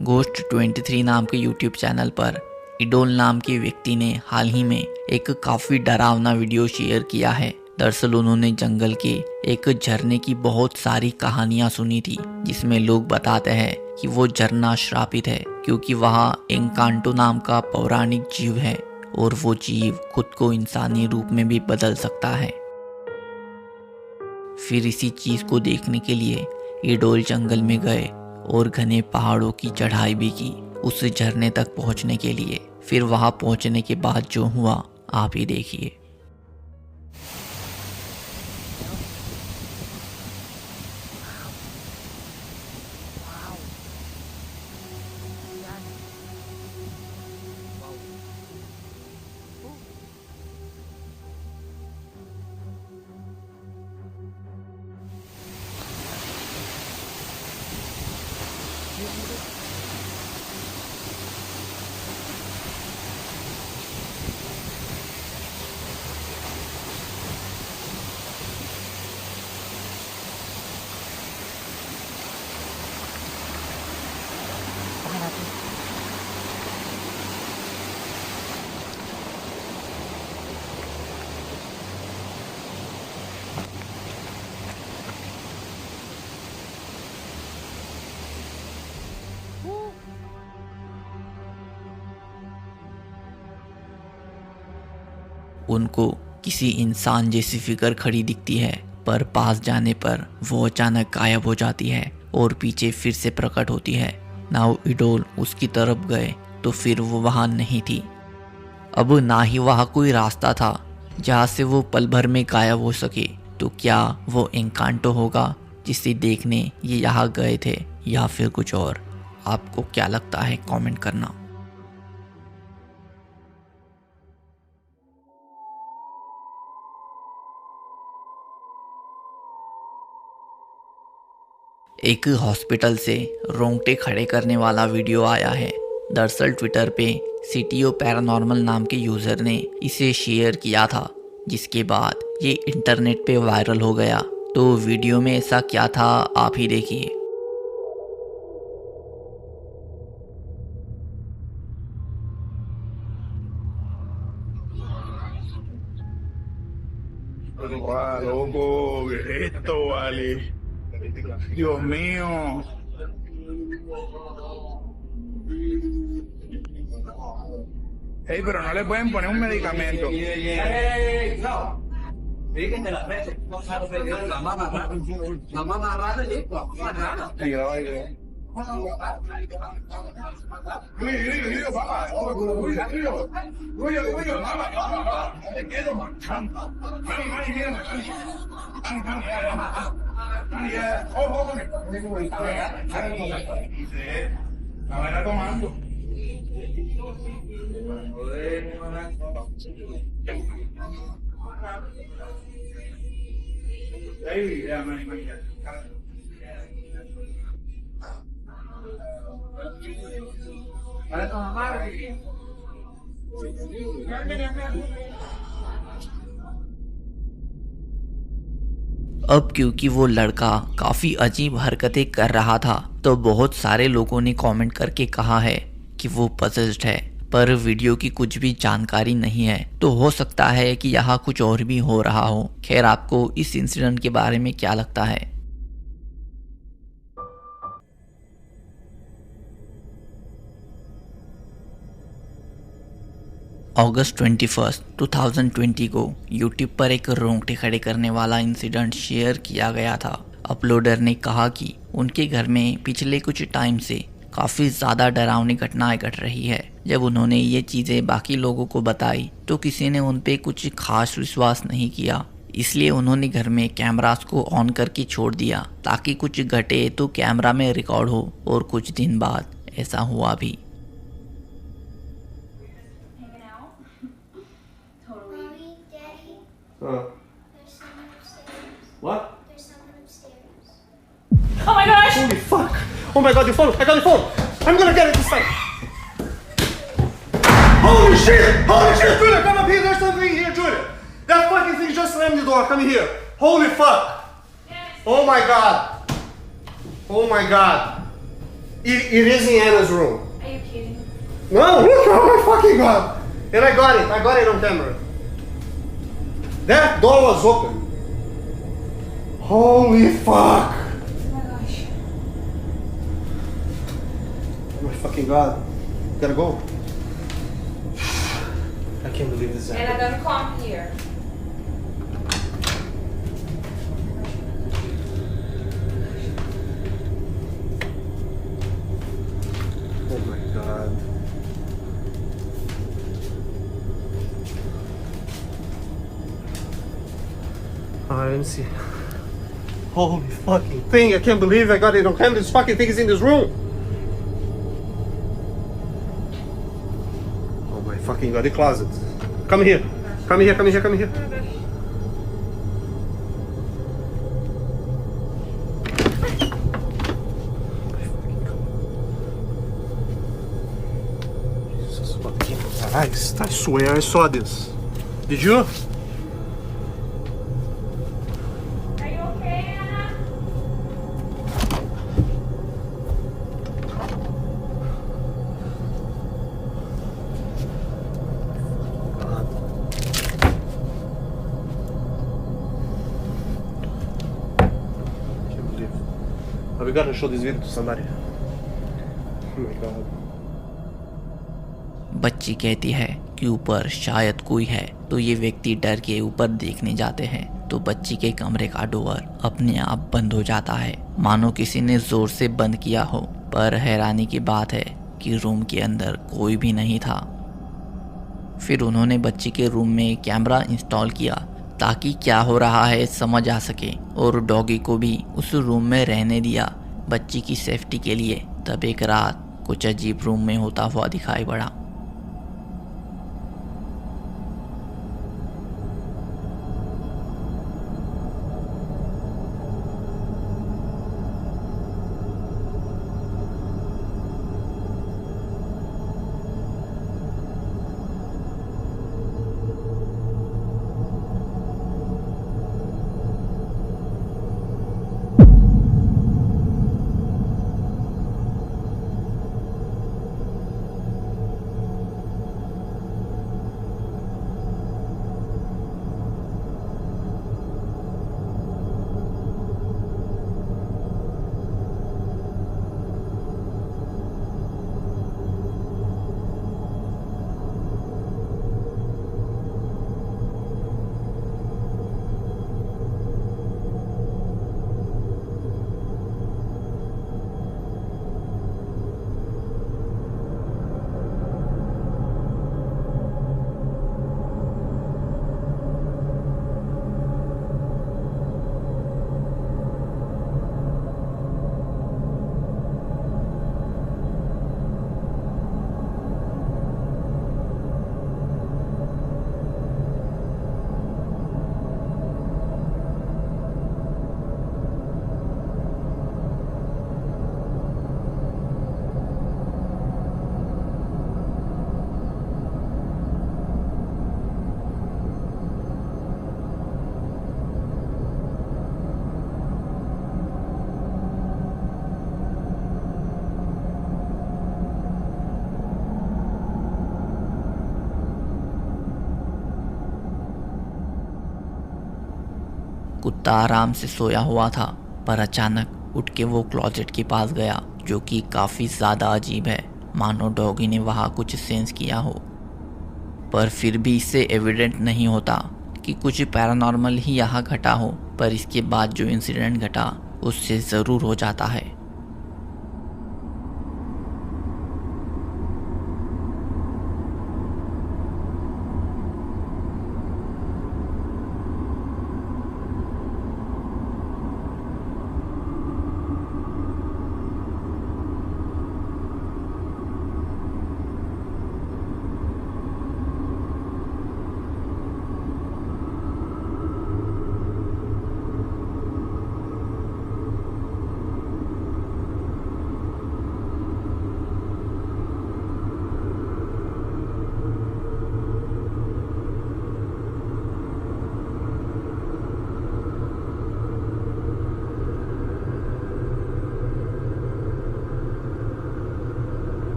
Ghost 23 नाम के YouTube channel पर इडोल नाम के व्यक्ति ने हाल ही में एक काफ़ी डरावना वीडियो शेयर किया है। दरअसल उन्होंने जंगल के एक झरने की बहुत सारी कहानियां सुनी थी, जिसमें लोग बताते हैं कि वो झरना श्रापित है क्योंकि वहाँ एनकांटो नाम का पौराणिक जीव है और वो जीव खुद को इंसानी रूप में भी बदल सकता है। फिर इसी चीज को देखने के लिए इडोल जंगल में गए और घने पहाड़ों की चढ़ाई भी की उस झरने तक पहुंचने के लिए। फिर वहां पहुंचने के बाद जो हुआ आप ही देखिए। उनको किसी इंसान जैसी फिगर खड़ी दिखती है, पर पास जाने पर वो अचानक गायब हो जाती है और पीछे फिर से प्रकट होती है। नाउ इडोल उसकी तरफ गए तो फिर वो वहां नहीं थी। अब ना ही वहां कोई रास्ता था जहां से वो पल भर में गायब हो सके। तो क्या वो एनकांटो होगा जिसे देखने ये यहाँ गए थे, या फिर कुछ और? आपको क्या लगता है कमेंट करना। एक हॉस्पिटल से रोंगटे खड़े करने वाला वीडियो आया है। दरअसल ट्विटर पे सीटीओ पैरानॉर्मल नाम के यूज़र ने इसे शेयर किया था, जिसके बाद ये इंटरनेट पे वायरल हो गया। तो वीडियो में ऐसा क्या था आप ही देखिए। Guau, loco, ¿qué es esto, vale? Dios mío. Ey, pero no le pueden poner un medicamento. No. Fíjate la frente. La mamá rara y Ahí graba, ahí graba. La van a tomando. Ahí, ya, अब क्योंकि वो लड़का काफ़ी अजीब हरकतें कर रहा था, तो बहुत सारे लोगों ने कमेंट करके कहा है कि वो पजेस्ड है, पर वीडियो की कुछ भी जानकारी नहीं है। तो हो सकता है कि यहाँ कुछ और भी हो रहा हो। खैर, आपको इस इंसिडेंट के बारे में क्या लगता है? अगस्त 21, 2020 को यूट्यूब पर एक रोंगटे खड़े करने वाला इंसिडेंट शेयर किया गया था। अपलोडर ने कहा कि उनके घर में पिछले कुछ टाइम से काफ़ी ज़्यादा डरावनी घटनाएं घट रही है। जब उन्होंने ये चीज़ें बाकी लोगों को बताई तो किसी ने उन पे कुछ खास विश्वास नहीं किया। इसलिए उन्होंने घर में कैमरास को ऑन करके छोड़ दिया ताकि कुछ घटे तो कैमरा में रिकॉर्ड हो, और कुछ दिन बाद ऐसा हुआ भी। What? There's someone upstairs. Oh my gosh! Holy fuck! Oh my god, your phone! I got your phone! I'm gonna get it this time! Holy shit! Holy shit! Julia, come up here! There's something here, Julia! That fucking thing just slammed the door. Come here! Holy fuck! Yes. Oh my god! Oh my god! It is in Anna's room. Are you kidding? No, look, oh my fucking god. And I got it on camera. That door was open. Holy fuck. Oh my gosh. Oh my fucking god. Gotta go. I can't believe this happened. And I'm gonna come here. Oh my god. Oh, I didn't see. Holy fucking thing. I can't believe I got it on camera. This fucking thing is in this room. Oh my fucking god. The closet. Come here. Come here, come here, come here. Jesus fucking Christ. I swear I saw this. Did you? Are you okay, Anna? Can't believe. We gotta show this video to somebody. Oh my god. बच्ची कहती है कि ऊपर शायद कोई है, तो ये व्यक्ति डर के ऊपर देखने जाते हैं तो बच्ची के कमरे का डोर अपने आप बंद हो जाता है, मानो किसी ने जोर से बंद किया हो। पर हैरानी की बात है कि रूम के अंदर कोई भी नहीं था। फिर उन्होंने बच्ची के रूम में कैमरा इंस्टॉल किया ताकि क्या हो रहा है समझ आ सके, और डॉगी को भी उस रूम में रहने दिया बच्ची की सेफ्टी के लिए। तब एक रात कुछ अजीब रूम में होता हुआ दिखाई पड़ा। कुत्ता आराम से सोया हुआ था, पर अचानक उठ के वो क्लोजेट के पास गया, जो कि काफ़ी ज़्यादा अजीब है, मानो डॉगी ने वहाँ कुछ सेंस किया हो। पर फिर भी इससे एविडेंट नहीं होता कि कुछ पैरानॉर्मल ही यहाँ घटा हो, पर इसके बाद जो इंसिडेंट घटा उससे ज़रूर हो जाता है।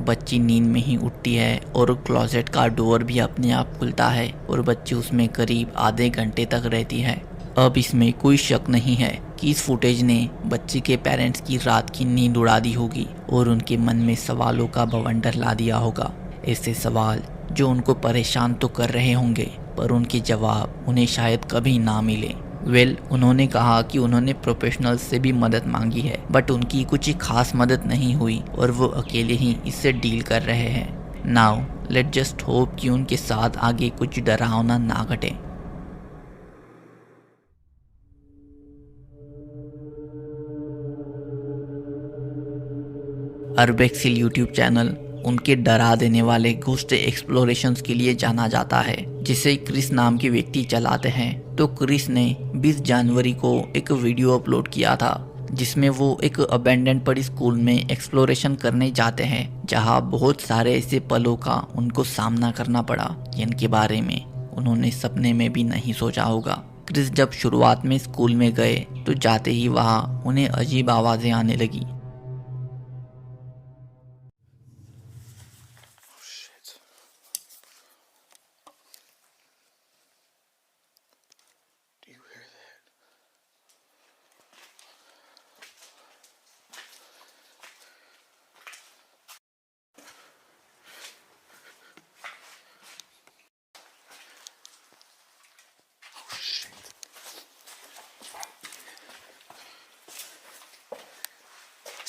बच्ची नींद में ही उठती है और क्लोजेट का डोर भी अपने आप खुलता है और बच्ची उसमें करीब आधे घंटे तक रहती है। अब इसमें कोई शक नहीं है कि इस फुटेज ने बच्ची के पेरेंट्स की रात की नींद उड़ा दी होगी और उनके मन में सवालों का बवंडर ला दिया होगा। ऐसे सवाल जो उनको परेशान तो कर रहे होंगे पर उनके जवाब उन्हें शायद कभी ना मिले। उन्होंने कहा कि उन्होंने प्रोफेशनल से भी मदद मांगी है बट उनकी कुछ खास मदद नहीं हुई और वो अकेले ही इससे डील कर रहे हैं। नाउ लेट जस्ट होप कि उनके साथ आगे कुछ डरावना ना घटे। अर्बेक्सिल यूट्यूब चैनल उनके डरा देने वाले घोस्ट एक्सप्लोरेशंस के लिए जाना जाता है, जिसे क्रिस नाम के व्यक्ति चलाते हैं। तो क्रिस ने 20 जनवरी को एक वीडियो अपलोड किया था जिसमें वो एक अबेंडेंड पड़ी स्कूल में एक्सप्लोरेशन करने जाते हैं, जहां बहुत सारे ऐसे पलों का उनको सामना करना पड़ा जिनके बारे में उन्होंने सपने में भी नहीं सोचा होगा। क्रिस जब शुरुआत में स्कूल में गए तो जाते ही वहां उन्हें अजीब आवाजें आने लगी।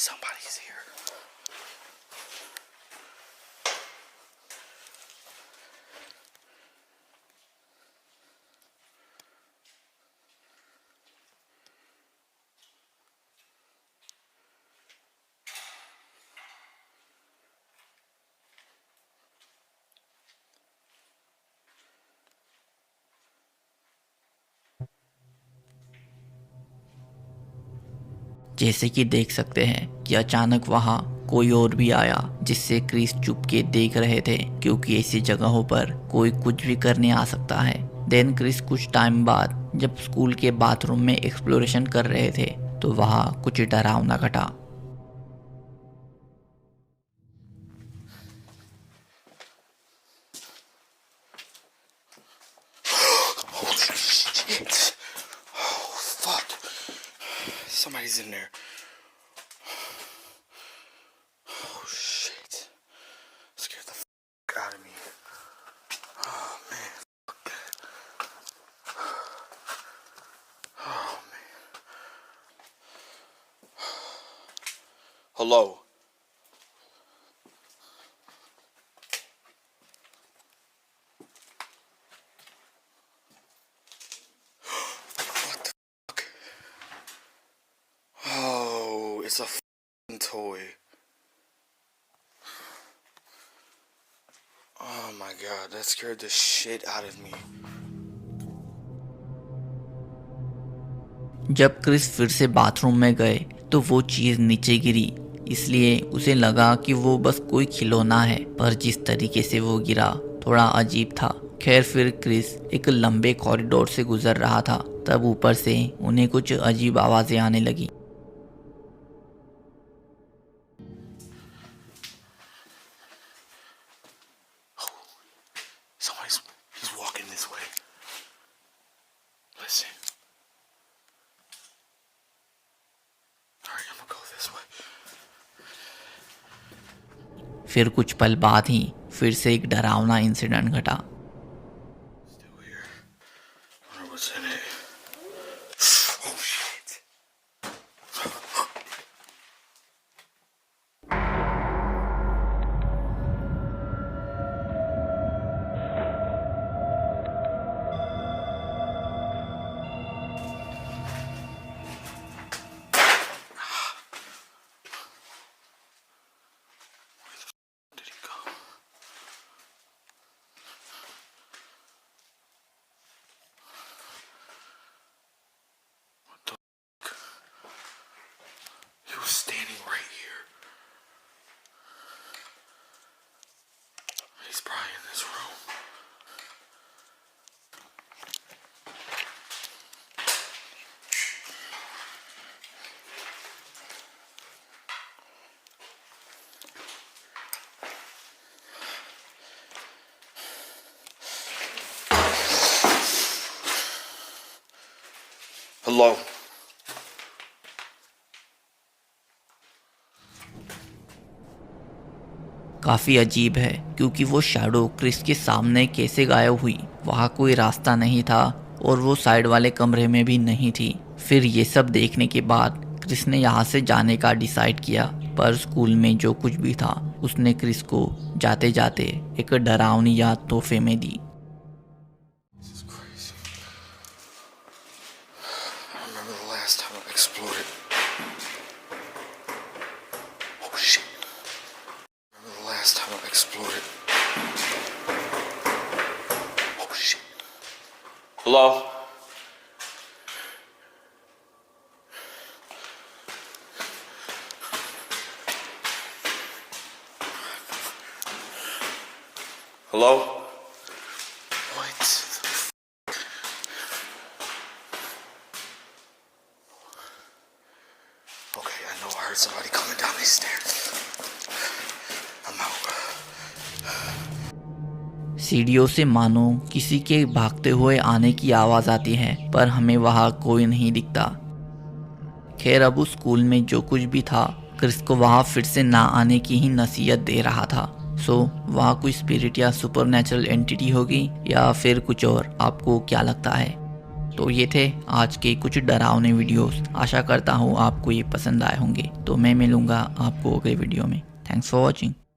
Somebody's here. जैसे कि देख सकते हैं कि अचानक वहां कोई और भी आया, जिससे क्रिस चुप के देख रहे थे क्योंकि ऐसी जगहों पर कोई कुछ भी करने आ सकता है। देन क्रिस कुछ टाइम बाद जब स्कूल के बाथरूम में एक्सप्लोरेशन कर रहे थे तो वहां कुछ डरावना घटा। Somebody's in there. Oh shit. Scared the fuck out of me. Oh man. Fuck that. Oh man. Hello. It's a f***ing toy. Oh my god, that scared the shit out of me. जब Chris फिर से bathroom में गए तो वो चीज नीचे गिरी, इसलिए उसे लगा कि वो बस कोई खिलौना है, पर जिस तरीके से वो गिरा थोड़ा अजीब था। खैर फिर क्रिस एक लंबे कॉरिडोर से गुजर रहा था, तब ऊपर से उन्हें कुछ अजीब आवाजें आने लगी। He's walking this way. Listen. Alright, I'm gonna go this way. फिर कुछ पल बाद ही फिर से एक डरावना इंसिडेंट घटा। Still here. I wonder what's in it. Oh shit. Did he go? Hello. काफ़ी अजीब है क्योंकि वो शैडो क्रिस के सामने कैसे गायब हुई। वहाँ कोई रास्ता नहीं था और वो साइड वाले कमरे में भी नहीं थी। फिर ये सब देखने के बाद क्रिस ने यहाँ से जाने का डिसाइड किया, पर स्कूल में जो कुछ भी था उसने क्रिस को जाते जाते एक डरावनी याद तोहफे में दी। This is crazy. I remember the last time I exploded. Oh shit. I remember the last time I exploded. Oh shit. Hello? Hello? What? Okay, I know I heard somebody coming down these stairs. I'm out. सीढ़ियों से मानो किसी के भागते हुए आने की आवाज़ आती है, पर हमें वहाँ कोई नहीं दिखता। खैर, अब उस स्कूल में जो कुछ भी था क्रिस को वहाँ फिर से ना आने की ही नसीहत दे रहा था। सो वहाँ कोई स्पिरिट या सुपरनैचुरल एंटिटी होगी या फिर कुछ और, आपको क्या लगता है? तो ये थे आज के कुछ डरावने वीडियोस। आशा करता हूँ आपको ये पसंद आए होंगे। तो मैं मिलूँगा आपको अगले वीडियो में। Thanks for watching.